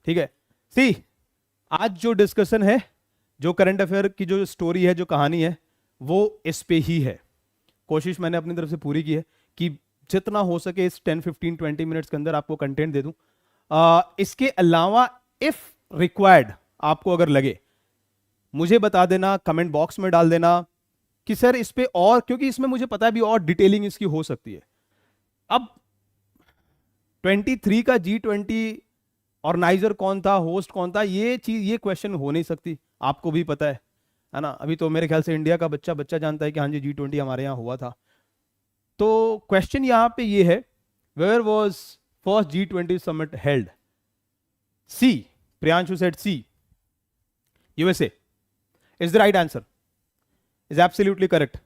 ठीक है। सी, आज जो डिस्कशन है, जो करंट अफेयर की जो स्टोरी है, जो कहानी है, वो इस पे ही है। कोशिश मैंने अपनी तरफ से पूरी की है कि जितना हो सके इस 10-15-20 मिनट्स के अंदर आपको कंटेंट दे दूं। इसके अलावा इफ रिक्वायर्ड आपको अगर लगे, मुझे बता देना, कमेंट बॉक्स में डाल देना कि सर इस पे और, क्योंकि इसमें मुझे पता है भी और डिटेलिंग इसकी हो सकती है। अब 23 का G20 ऑर्गेनाइजर कौन था, होस्ट कौन था, ये चीज, ये क्वेश्चन हो नहीं सकती, आपको भी पता है ना। अभी तो मेरे ख्याल से इंडिया का बच्चा बच्चा जानता है कि हाँ जी G20 हमारे यहाँ हुआ था। तो क्वेश्चन यहाँ पे ये है, where was first G20 summit held? C, Priyanshu said C, USA is the right answer, is absolutely correct.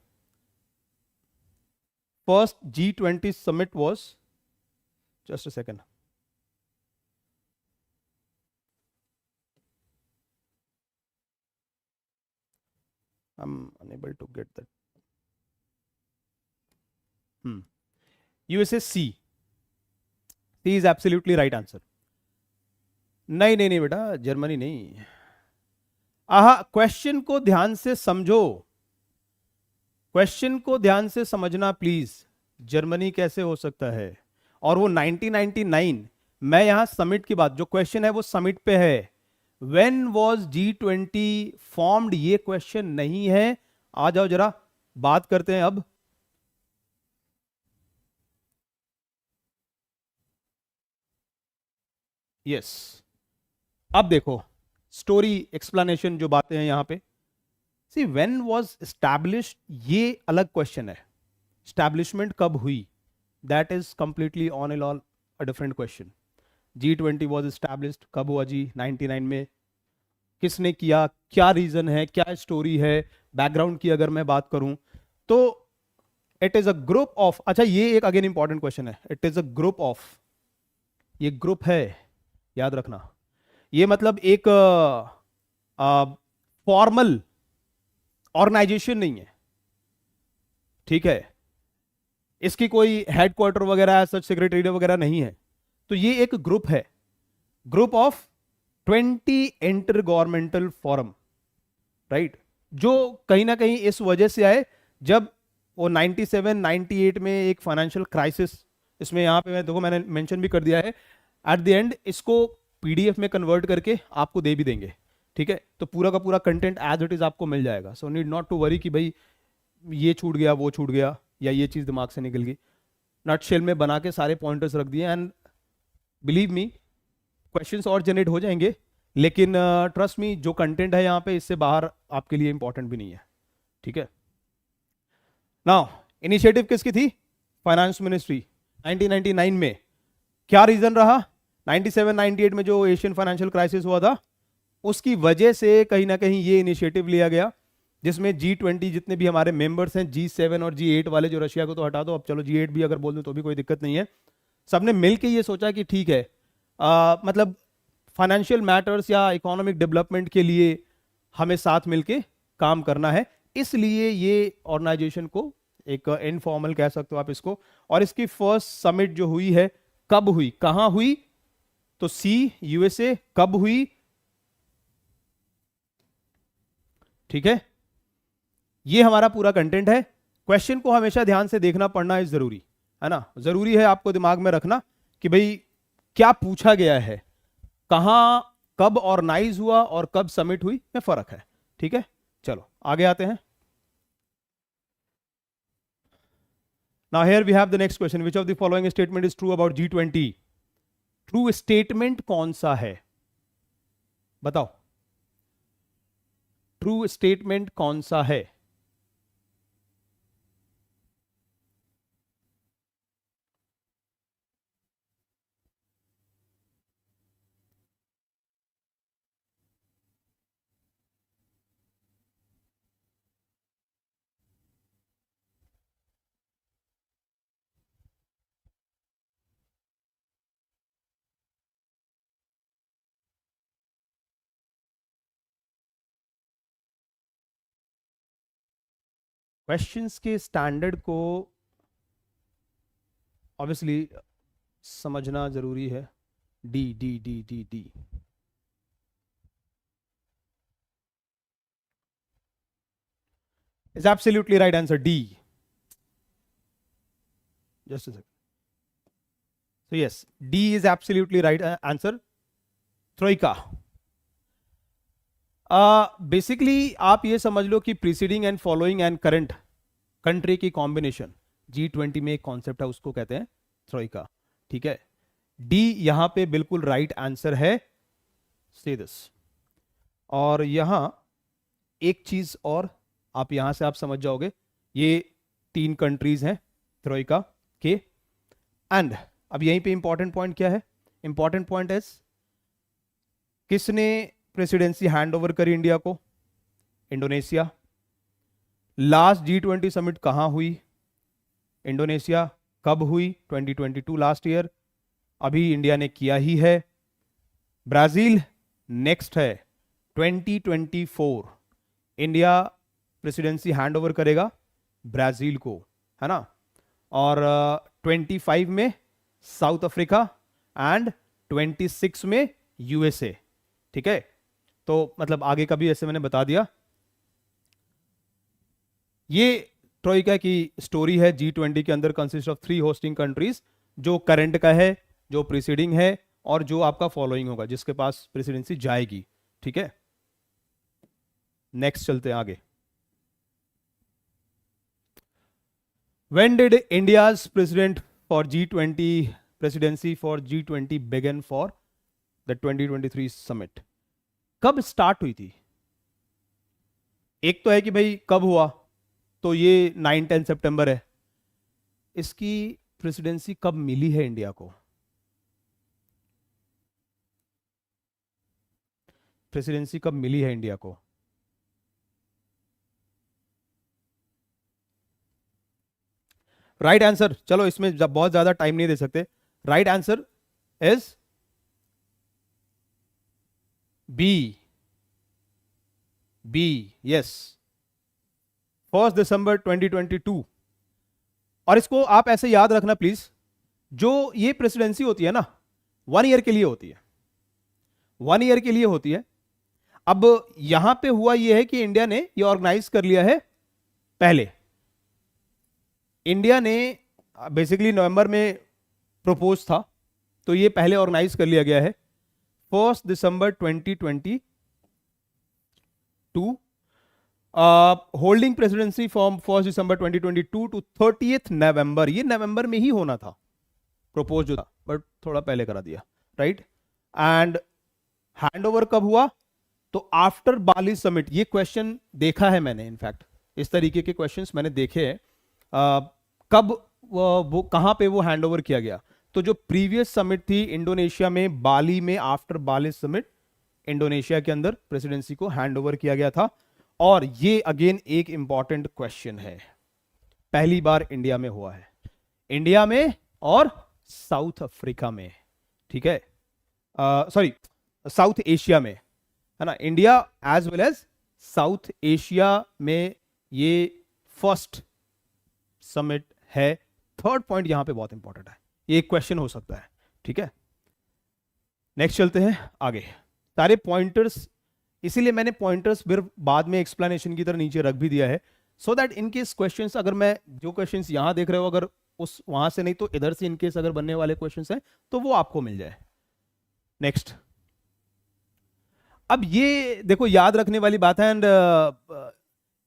First G20 summit was, just a second, I'm unable to get that. USA C, C is absolutely right answer. नहीं नहीं नहीं बेटा, Germany नहीं। आहा, question को ध्यान से समझो, क्वेश्चन को ध्यान से समझना प्लीज। जर्मनी कैसे हो सकता है? और वो 1999, मैं यहां समिट की बात, जो क्वेश्चन है वो समिट पे है। व्हेन वाज G20 फॉर्म्ड, ये क्वेश्चन नहीं है। आ जाओ जरा बात करते हैं अब। यस, अब देखो स्टोरी एक्सप्लेनेशन जो बातें हैं यहां पे। सी, व्हेन वाज एस्टैब्लिश्ड, ये अलग क्वेश्चन है। एस्टैब्लिशमेंट कब हुई, that is completely on and all a different question. G20 was established कब हुआ जी? 99 में। किसने किया, क्या रीजन है, क्या स्टोरी है, बैकग्राउंड की अगर मैं बात करूं तो it is a group of, अच्छा ये एक अगेन इंपॉर्टेंट क्वेश्चन है, it is a group of, ये ग्रुप है, याद रखना। ये मतलब एक फॉर्मल ऑर्गेनाइजेशन नहीं है, ठीक है। इसकी कोई हेडक्वार्टर वगैरह, सच सेक्रेटरी वगैरह नहीं है। तो ये एक ग्रुप है, group of 20 intergovernmental forum, right, जो कहीं ना कहीं इस वजह से आए जब वो 97-98 में एक फाइनेंशियल क्राइसिस, इसमें यहां पे मैं देखो मैंने मेंशन भी कर दिया है, एट द एंड इसको पीडीएफ में कन्वर्ट करके आपको दे भी देंगे, ठीक है। तो पूरा का पूरा कंटेंट एज इट इज आपको मिल जाएगा। So need not to worry कि भाई ये छूट गया, वो छूट गया, या ये चीज दिमाग से निकल गई। नट शेल में बना के सारे पॉइंटर्स रख दिए, एंड बिलीव मी क्वेश्चंस और जनरेट हो जाएंगे, लेकिन ट्रस्ट मी जो कंटेंट है यहाँ पे इससे बाहर आपके लिए इंपॉर्टेंट भी नहीं है, ठीक है। नाउ इनिशिएटिव किसकी थी? Finance ministry. 1999 में क्या रीजन रहा? 97-98 में जो एशियन फाइनेंशियल क्राइसिस हुआ था, उसकी वजह से कहीं ना कहीं ये इनिशिएटिव लिया गया, जिसमें G20 जितने भी हमारे मेंबर्स हैं, G7 और G8 वाले, जो रशिया को तो हटा दो, अब चलो G8 भी अगर बोल दूं तो भी कोई दिक्कत नहीं है, सबने मिलकर ये सोचा कि ठीक है, मतलब फाइनेंशियल मैटर्स या इकोनॉमिक डेवलपमेंट के लिए हमें साथ मिलके काम करना है। इसलिए ये ऑर्गेनाइजेशन को एक इनफॉर्मल कह सकते हो आप इसको। और इसकी फर्स्ट समिट जो हुई है, कब हुई, कहां हुई? तो सी, यूएसए। कब हुई? ठीक है, ये हमारा पूरा कंटेंट है। क्वेश्चन को हमेशा ध्यान से देखना पढ़ना इज जरूरी है ना, जरूरी है आपको दिमाग में रखना कि भाई क्या पूछा गया है, कहां कब ऑर्गेनाइज हुआ और कब समिट हुई में फर्क है, ठीक है। चलो आगे आते हैं। Now here we have the next question, which of the following statement is true about G20? True statement कौन सा है, बताओ, ट्रू स्टेटमेंट कौन सा है? क्वेश्चंस के स्टैंडर्ड को ऑब्वियसली समझना जरूरी है। D D D D D, is absolutely right answer D. Just a second. So yes, D is absolutely right answer. Troika. Basically आप ये समझ लो कि preceding and following and current country की कॉम्बिनेशन G20 में एक कॉन्सेप्ट है, उसको कहते हैं ट्रोइका. ठीक है, डी यहां पे बिल्कुल राइट आंसर है. से दिस. और यहां एक चीज और आप यहां से आप समझ जाओगे, ये 3 कंट्रीज हैं ट्रोइका के. एंड अब यहीं पे इंपॉर्टेंट पॉइंट क्या है? इंपॉर्टेंट पॉइंट है किसने प्रेसिडेंसी हैंड ओवर करी इंडिया को? इंडोनेशिया. लास्ट G20 समिट कहां हुई? इंडोनेशिया. कब हुई? 2022 लास्ट ईयर. अभी इंडिया ने किया ही है. ब्राजील नेक्स्ट है 2024. इंडिया प्रेसिडेंसी हैंड ओवर करेगा ब्राजील को, है ना. और 25 में साउथ अफ्रीका एंड 26 में यूएसए. ठीक है, तो मतलब आगे का भी ऐसे मैंने बता दिया. ये ट्रोइका की स्टोरी है. G20 के अंदर कंसिस्ट ऑफ 3 होस्टिंग कंट्रीज, जो करंट का है, जो प्रीसीडिंग है, और जो आपका फॉलोइंग होगा, जिसके पास प्रेसिडेंसी जाएगी. ठीक है, नेक्स्ट चलते हैं आगे. When did India's president for G20 presidency for G20 began for the 2023 summit? कब स्टार्ट हुई थी? एक तो है कि भाई कब हुआ, तो ये 9-10 सितंबर है. इसकी प्रेसिडेंसी कब मिली है इंडिया को? प्रेसिडेंसी कब मिली है इंडिया को? राइट आंसर, चलो इसमें बहुत ज्यादा टाइम नहीं दे सकते. Right answer is B. B, yes, 1 दिसंबर 2022. और इसको आप ऐसे याद रखना प्लीज, जो ये प्रेसिडेंसी होती है ना, 1 ईयर के लिए होती है. 1 ईयर के लिए होती है. अब यहां पे हुआ ये है कि इंडिया ने ये ऑर्गेनाइज कर लिया है पहले. इंडिया ने बेसिकली नवंबर में प्रपोज था, तो ये पहले ऑर्गेनाइज कर लिया गया है. 1 दिसंबर 2022, holding presidency from 1 December 2022 to 30 November. ये नवंबर में ही होना था प्रपोज जो था, बट थोड़ा पहले करा दिया. राइट. एंड हैंड ओवर कब हुआ? तो आफ्टर बाली समिट. ये क्वेश्चन देखा है मैंने, इनफैक्ट इस तरीके के क्वेश्चंस मैंने देखे हैं. कब वो कहां पे वो हैंड ओवर किया गया? तो जो प्रीवियस समिट थी इंडोनेशिया में, बाली में, आफ्टर बाली समिट इंडोनेशिया के अंदर प्रेसिडेंसी को हैंड ओवर किया गया था. और ये अगेन एक इंपॉर्टेंट क्वेश्चन है, पहली बार इंडिया में हुआ है. इंडिया में और साउथ अफ्रीका में. ठीक है, सॉरी, साउथ एशिया में, है ना. India as well as South Asia में ये फर्स्ट समिट है. थर्ड पॉइंट यहां पे बहुत इंपॉर्टेंट है, ये एक क्वेश्चन हो सकता है. ठीक है, नेक्स्ट चलते हैं आगे. सारे पॉइंटर्स, इसीलिए मैंने पॉइंटर्स फिर बाद में एक्सप्लेनेशन की तरह नीचे रख भी दिया है, so that in case questions, अगर मैं जो क्वेश्चंस यहां देख रहे हो, अगर उस वहां से नहीं तो इधर से इनकेस अगर बनने वाले क्वेश्चंस हैं तो वो आपको मिल जाए. नेक्स्ट. अब ये देखो याद रखने वाली बात है, एंड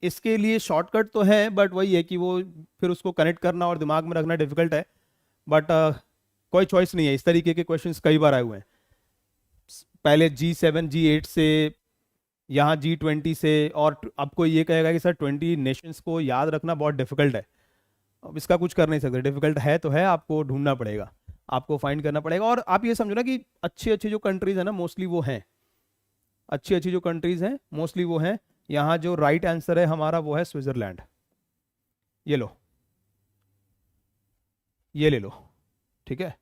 इसके लिए शॉर्टकट तो है, बट वही है कि वो फिर उसको कनेक्ट करना और दिमाग में रखना डिफिकल्ट है. बट कोई चॉइस नहीं है. इस तरीके के क्वेश्चंस कई बार आए हुए हैं. पहले G7 G8 से, यहाँ G20 से, और अब कोई ये कहेगा कि सर 20 नेशंस को याद रखना बहुत डिफिकल्ट है. अब इसका कुछ कर नहीं सकते. डिफिकल्ट है तो है, आपको ढूंढना पड़ेगा, आपको फाइंड करना पड़ेगा. और आप ये समझो ना कि अच्छी अच्छी जो कंट्रीज है ना, मोस्टली वो हैं, अच्छी अच्छी जो कंट्रीज हैं मोस्टली वो हैं. यहाँ जो राइट आंसर है हमारा वो है स्विट्जरलैंड. ये लो, ये ले लो. ठीक है,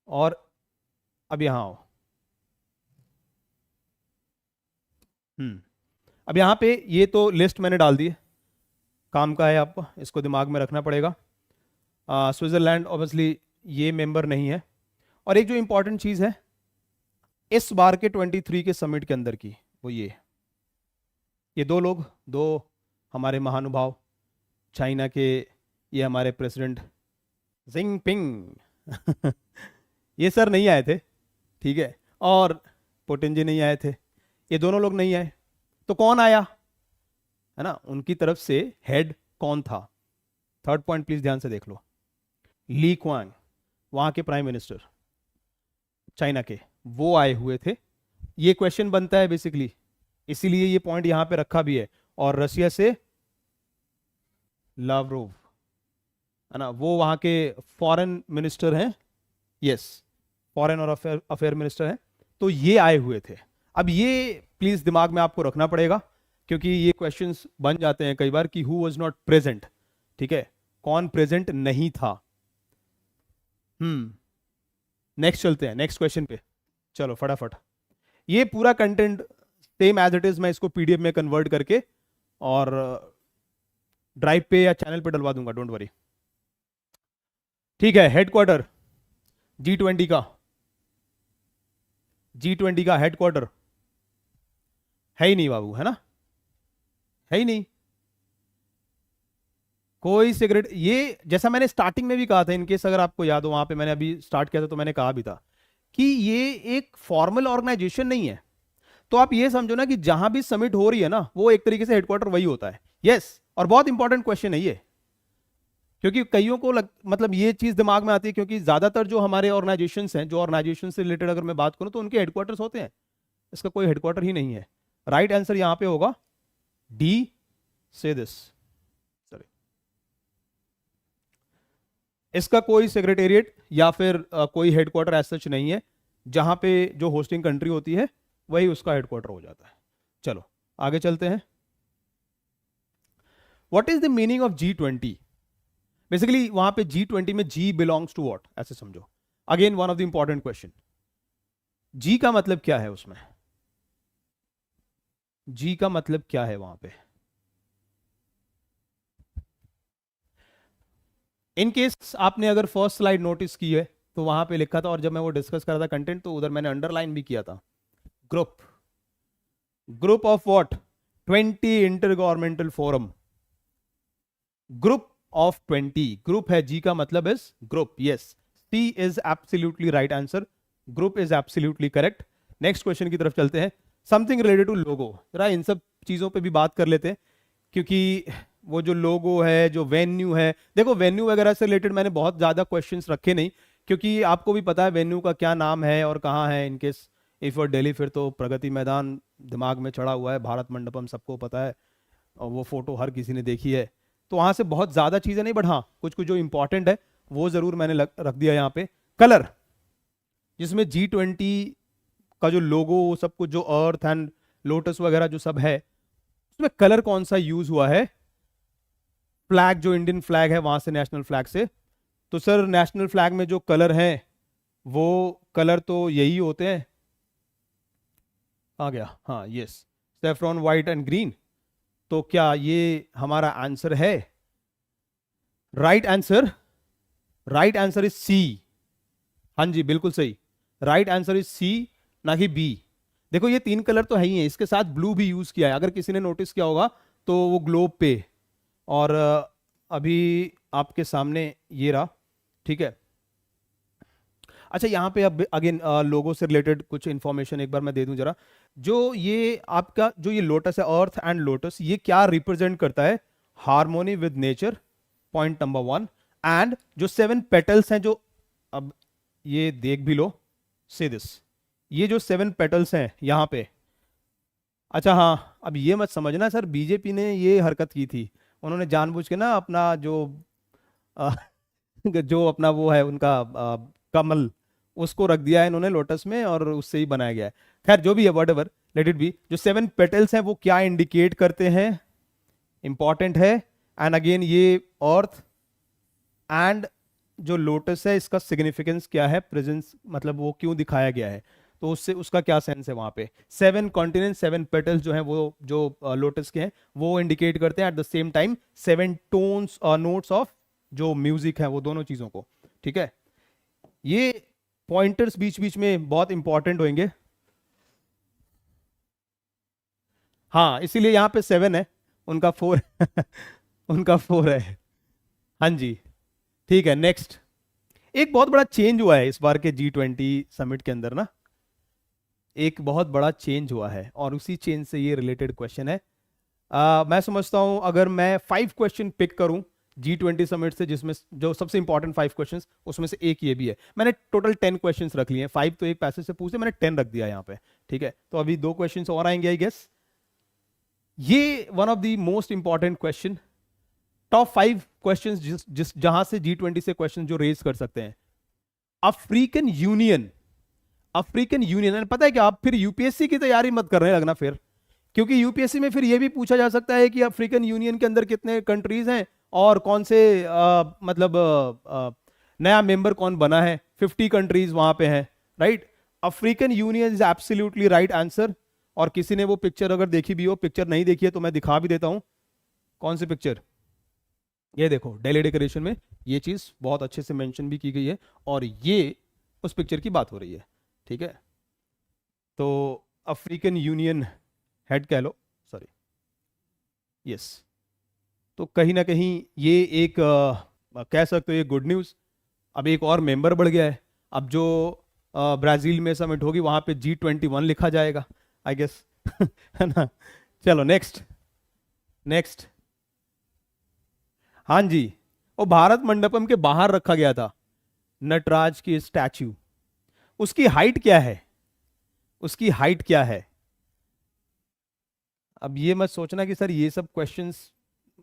और अब यहां आओ. अब यहां पे ये तो लिस्ट मैंने डाल दी है, काम का है आपको, इसको दिमाग में रखना पड़ेगा. स्विट्जरलैंड ऑब्वियसली ये मेंबर नहीं है. और एक जो इंपॉर्टेंट चीज है इस बार के 23 के समिट के अंदर की, वो ये ये दो लोग, दो हमारे महानुभाव, चाइना के ये हमारे प्रेसिडेंट जिनपिंग ये सर नहीं आए थे, ठीक है, और पुतिन जी नहीं आए थे, ये दोनों लोग नहीं आए, तो कौन आया, है ना, उनकी तरफ से हेड कौन था। थर्ड पॉइंट प्लीज ध्यान से देख लो। ली क्वांग, वहां के प्राइम मिनिस्टर चाइना के, वो आए हुए थे। ये क्वेश्चन बनता है बेसिकली, इसीलिए ये पॉइंट यहां पे रखा भी है। और रशिया से लावरोव, है ना, वो वहां के फॉरेन मिनिस्टर हैं, यस, फॉरेन और अफेयर मिनिस्टर हैं। तो ये आए हुए थे। अब ये प्लीज दिमाग में आपको रखना पड़ेगा, क्योंकि ये क्वेश्चंस बन जाते हैं कई बार कि हु वाज नॉट प्रेजेंट, ठीक है, कौन प्रेजेंट नहीं था। नेक्स्ट चलते हैं, नेक्स्ट क्वेश्चन पे चलो फटाफट। ये पूरा content same as it is मैं इसको पीडीएफ में कन्वर्ट करके और ड्राइव पे या चैनल पे डलवा दूंगा, डोंट वरी। ठीक है, हेडक्वार्टर G20 का, G20 का हेडक्वार्टर है ही नहीं बाबू, है ना, है ही नहीं कोई सिगरेट। ये जैसा मैंने स्टार्टिंग में भी कहा था, इनकेस अगर आपको याद हो, वहां पे मैंने अभी स्टार्ट किया था तो मैंने कहा भी था कि ये एक फॉर्मल ऑर्गेनाइजेशन नहीं है। तो आप ये समझो ना कि जहां भी समिट हो रही है ना, वो एक तरीके से हेडक्वार्टर वही होता है। यस, और बहुत इंपॉर्टेंट क्वेश्चन है ये, क्योंकि कईयों को मतलब ये चीज दिमाग में आती है, क्योंकि ज्यादातर जो हमारे ऑर्गेनाइजेशन हैं, जो ऑर्गेनाइजेशन से रिलेटेड अगर मैं बात करूं तो उनके हेडक्वार्टर्स होते हैं, इसका कोई हेडक्वार्टर ही नहीं है। राइट आंसर यहां पे होगा डी, से दिस, सॉरी, इसका कोई सेक्रेटेरिएट या फिर कोई हेडक्वार्टर एज सच नहीं है। जहां पे जो होस्टिंग कंट्री होती है वही उसका हेडक्वार्टर हो जाता है। चलो आगे चलते हैं। What is the meaning of G20? Basically वहां पे G20 में G बिलोंग्स टू व्हाट, ऐसे समझो। Again one of the important question, G का मतलब क्या है उसमें, G का मतलब क्या है वहां पे। इन केस आपने अगर फर्स्ट स्लाइड नोटिस की है तो वहां पे लिखा था, और जब मैं वो डिस्कस कर रहा था कंटेंट तो उधर मैंने अंडरलाइन भी किया था, group, group of what, 20 intergovernmental forum, group of 20, group है, जी का मतलब is group, yes, C is absolutely right answer, group is absolutely correct. Next question की तरफ चलते हैं, समथिंग रिलेटेड टू लोगो। जरा इन सब चीजों पे भी बात कर लेते हैं, क्योंकि वो जो लोगो है, जो वेन्यू है, देखो वेन्यू वगैरह से रिलेटेड मैंने बहुत ज्यादा क्वेश्चंस रखे नहीं, क्योंकि आपको भी पता है वेन्यू का क्या नाम है और कहाँ है। इनकेस इफ और दिल्ली, फिर तो प्रगति मैदान दिमाग में चढ़ा हुआ है, भारत मंडपम सबको पता है, और वो फोटो हर किसी ने देखी है, तो वहां से बहुत ज्यादा चीजें नहीं, बट हाँ कुछ कुछ जो इंपॉर्टेंट है वो जरूर मैंने रख दिया यहाँ पे। कलर, जिसमें G20 का जो लोगो, सब कुछ जो अर्थ एंड लोटस वगैरह जो सब है, उसमें कलर कौन सा यूज हुआ है। फ्लैग, जो इंडियन फ्लैग है वहां से, नेशनल फ्लैग से, तो सर नेशनल फ्लैग में जो कलर हैं वो कलर तो यही होते हैं, आ गया, हाँ yes, saffron, white and green. तो क्या ये हमारा आंसर है? Right answer, right answer is C, हाँ जी बिल्कुल सही, राइट आंसर इज सी, ना कि बी। देखो ये तीन कलर तो है ही है, इसके साथ ब्लू भी यूज किया है, अगर किसी ने नोटिस किया होगा तो वो ग्लोब पे, और अभी आपके सामने ये रहा, ठीक है। अच्छा यहाँ पे अब अगेन लोगों से रिलेटेड कुछ इंफॉर्मेशन एक बार मैं दे दूं जरा। जो ये आपका जो ये लोटस है, अर्थ एंड लोटस, ये क्या रिप्रेजेंट करता है? Harmony with nature, point number 1। And जो 7 पेटल्स हैं, जो अब ये देख भी लो, से दिस, ये जो 7 पेटल्स हैं यहाँ पे, अच्छा हाँ, अब ये मत समझना सर बीजेपी ने ये हरकत की थी, उन्होंने जानबूझ के ना अपना जो अ, जो अपना वो है उनका कमल, उसको रख दिया है इन्होंने लोटस में, और उससे ही बनाया गया है। खैर जो भी है, what ever, let it be. जो 7 पेटल्स हैं वो क्या इंडिकेट करते हैं, इंपॉर्टेंट है। एंड अगेन ये अर्थ एंड जो लोटस है, इसका सिग्निफिकेंस क्या है, प्रेजेंस, मतलब वो क्यों दिखाया गया है, तो उससे उसका क्या सेंस है वहां पे। 7 कॉन्टिनेंट, 7 पेटल्स जो हैं वो जो लोटस के हैं वो इंडिकेट करते हैं, at the same time 7 tones और नोट्स ऑफ जो म्यूजिक है, वो दोनों चीजों को, ठीक है। ये पॉइंटर्स बीच बीच में बहुत इंपॉर्टेंट होंगे। हाँ इसीलिए यहाँ पे 7 है, उनका 4 उनका 4 है। हाँ जी ठीक है। नेक्स्ट, एक बहुत बड़ा चेंज हुआ है इस बार के G20 समिट के अंदर ना, एक बहुत बड़ा चेंज हुआ है और उसी चेंज से ये रिलेटेड क्वेश्चन है। मैं समझता हूं अगर मैं 5 क्वेश्चन पिक करूं G20 समिट से, जिसमें जो सबसे इंपॉर्टेंट 5 क्वेश्चंस, उसमें से एक ये भी है। मैंने टोटल 10 क्वेश्चंस रख लिए हैं, 5 तो एक पैसेज से पूछे, मैंने 10 रख दिया यहाँ पे। ठीक है, तो अभी 2 क्वेश्चंस और आएंगे आई गेस। ये one of the most important question, top 5 questions जिस जहां से G20 से क्वेश्चन जो रेज कर सकते हैं। अफ्रीकन यूनियन, अफ्रीकन यूनियन, पता है कि आप फिर यूपीएससी की तैयारी मत करने लगना फिर, क्योंकि यूपीएससी में फिर यह भी पूछा जा सकता है कि अफ्रीकन यूनियन के अंदर कितने कंट्रीज हैं और कौन से मतलब नया मेंबर कौन बना है। 50 कंट्रीज वहां पे हैं, right. African union is absolutely right answer. और किसी ने वो पिक्चर अगर देखी भी हो, पिक्चर नहीं देखी है तो मैं दिखा भी देता हूं। कौन सी पिक्चर? ये देखो, डेली डेकोरेशन में ये चीज बहुत अच्छे से मेंशन भी की गई है और ये उस पिक्चर की बात हो रही है। ठीक है, तो अफ्रीकन यूनियन हेड कह लो, सॉरी, यस। तो कहीं ना कहीं ये एक कह सकते हो ये गुड न्यूज़। अब एक और मेंबर बढ़ गया है। अब जो ब्राजील में समिट होगी वहां पे G21 लिखा जाएगा आई गेस है ना। चलो नेक्स्ट, नेक्स्ट। हाँ जी, वो भारत मंडपम के बाहर रखा गया था नटराज की स्टैच्यू। उसकी हाइट क्या है? उसकी हाइट क्या है? अब ये मत सोचना कि सर ये सब क्वेश्चंस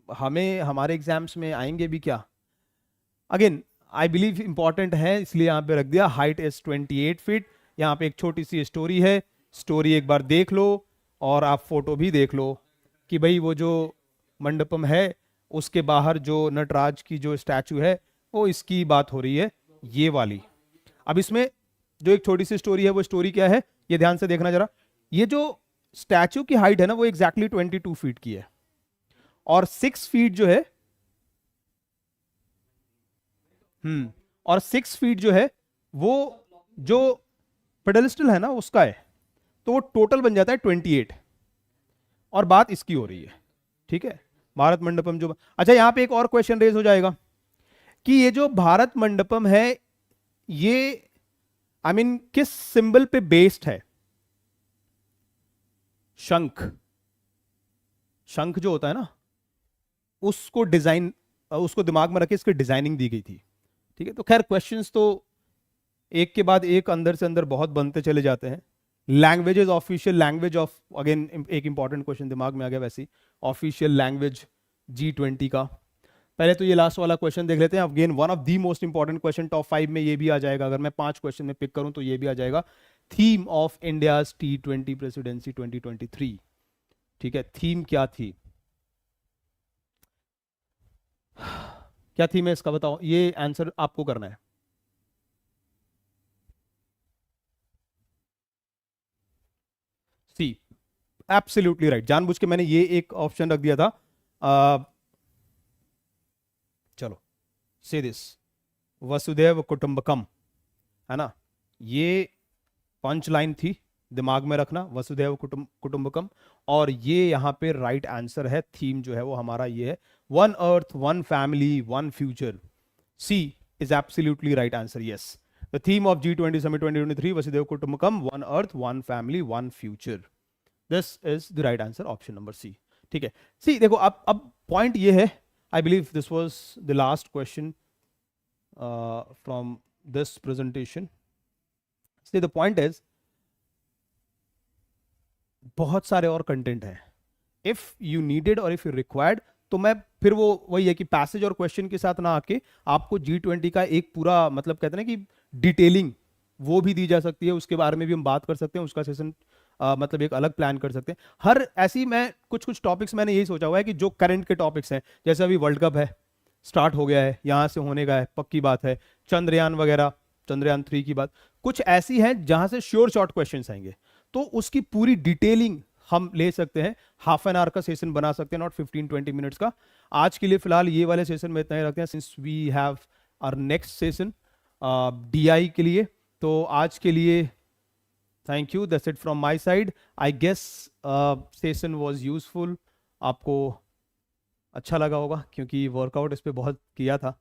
हमें हमारे एग्जाम्स में आएंगे भी क्या। अगेन आई बिलीव इंपॉर्टेंट है इसलिए यहां पे रख दिया। Height is 28 feet. यहाँ पे एक छोटी सी स्टोरी है, स्टोरी एक बार देख लो और आप फोटो भी देख लो कि भाई वो जो मंडपम है उसके बाहर जो नटराज की जो स्टैचू है वो इसकी बात हो रही है, ये वाली। अब इसमें जो एक छोटी सी स्टोरी है वो स्टोरी क्या है ये ध्यान से देखना जरा। ये जो स्टैचू की हाइट है ना वो एग्जैक्टली 22 फीट की है और 6 फीट जो है और 6 फीट जो है वो जो पेडस्टल है ना उसका है, तो वो टोटल बन जाता है 28। और बात इसकी हो रही है, ठीक है, भारत मंडपम जो। अच्छा यहां पे एक और क्वेश्चन रेज हो जाएगा कि ये जो भारत मंडपम है ये आई मीन किस सिंबल पे बेस्ड है? शंख, शंख जो होता है ना उसको डिजाइन, उसको दिमाग में रखे इसकी डिजाइनिंग दी गई थी। ठीक है, तो खैर क्वेश्चंस तो एक के बाद एक अंदर से अंदर बहुत बनते चले जाते हैं। Languages, official language of, again एक इंपॉर्टेंट क्वेश्चन दिमाग में आ गया वैसे, ऑफिशियल लैंग्वेज G20 का। पहले तो ये लास्ट वाला क्वेश्चन देख लेते हैं। Again one of the most important question, top 5 में ये भी आ जाएगा। अगर मैं 5 क्वेश्चन में पिक करूं तो ये भी आ जाएगा। Theme of India's T20 presidency 2023। ठीक है, थीम क्या थी, क्या थीम है इसका बताओ, ये आंसर आपको करना है। सी, एब्सोल्युटली राइट। जानबूझ के मैंने ये एक ऑप्शन रख दिया था। चलो, से दिस वसुदेव कुटुंबकम, है ना, ये पंच लाइन थी, दिमाग में रखना, वसुदेव कुटुंबकम। और ये यहां पे राइट आंसर है। थीम जो है वो हमारा ये है, one earth one family one future. C is absolutely right answer, yes. The theme of G20 Summit 2023 वसुदेव कुटुंबकम, one earth one family one future. This is the right answer, option number C. ठीक है, see देखो अब point ये है, I believe this was the last question from this presentation. See the point is बहुत सारे और कंटेंट है, इफ यू नीडेड और इफ यू रिक्वायर्ड, तो मैं फिर वो वही है कि पैसेज और क्वेश्चन के साथ ना आके आपको G20 का एक पूरा मतलब कहते हैं ना कि डिटेलिंग वो भी दी जा सकती है, उसके बारे में भी हम बात कर सकते हैं, उसका सेशन मतलब एक अलग प्लान कर सकते हैं। हर ऐसी मैं कुछ टॉपिक्स मैंने यही सोचा हुआ है कि जो करंट के टॉपिक्स हैं, जैसे अभी वर्ल्ड कप है, स्टार्ट हो गया है, यहां से होने का है, पक्की बात है। चंद्रयान वगैरह, चंद्रयान 3 की बात, कुछ ऐसी है जहां से श्योर शॉर्ट क्वेश्चन आएंगे, तो उसकी पूरी डिटेलिंग हम ले सकते हैं। हाफ एन आवर का सेशन बना सकते हैं, नॉट 15-20 मिनट्स का। आज के लिए फिलहाल ये वाले सेशन में इतना ही रखते हैं, since we have our next session DI के लिए। तो आज के लिए thank you, that's it from my side. I guess session was useful, आपको अच्छा लगा होगा क्योंकि वर्कआउट इस पे बहुत किया था।